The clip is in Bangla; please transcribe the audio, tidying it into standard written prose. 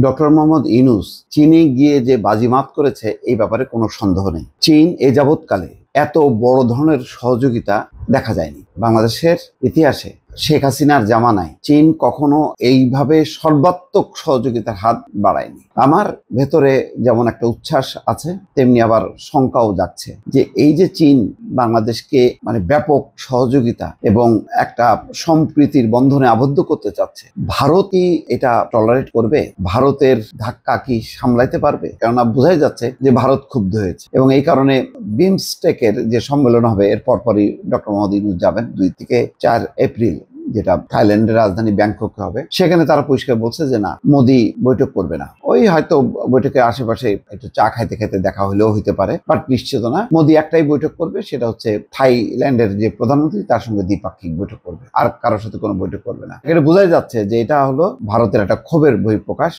ডক্টর মোহাম্মদ ইউনূস চীনে গিয়ে যে বাজিমাত করেছে এই ব্যাপারে কোনো সন্দেহ নেই। চীন এ যাবৎকালে এত বড় ধরনের সহযোগিতা দেখা যায়নি বাংলাদেশের ইতিহাসে। শেখ হাসিনার জামানায় চীন কখনো এইভাবে সর্বাত্মক সহযোগিতার হাত বাড়ায়নি। আমার ভেতরে যেমন একটা উচ্ছ্বাস আছে, তেমনি আবার শঙ্কাও যাচ্ছে যে এই যে চীন বাংলাদেশকে ব্যাপক সহযোগিতা এবং একটা সম্প্রীতির বন্ধনে আবদ্ধ করতে চাচ্ছে, ভারত কি এটা টলারেট করবে? ভারতের ধাক্কা কি সামলাইতে পারবে? কেননা বোঝাই যাচ্ছে যে ভারত ক্ষুব্ধ হয়েছে এবং এই কারণে বিমস্টেকের যে সম্মেলন হবে এর পরপরই ডক্টর মোহাম্মদ ইউনূস যাবেন 2 থেকে 4 এপ্রিল, যেটা থাইল্যান্ডের রাজধানী ব্যাংককে হবে। সেখানে তারা পরিষ্কার বলছে যে না, মোদি বৈঠক করবে না। ওই হয়তো বৈঠকের আশেপাশে একটু চা খাইতে খাইতে দেখা হলেও হইতে পারে, বাট নিশ্চিত না। মোদি একটাই বৈঠক করবে, সেটা হচ্ছে থাইল্যান্ডের যে প্রধানমন্ত্রী তার সঙ্গে দ্বিপাক্ষিক বৈঠক করবে, আর কারোর সাথে কোনো বৈঠক করবে না। এটা বোঝাই যাচ্ছে যে এটা হলো ভারতের একটা ক্ষোভের বহিঃপ্রকাশ।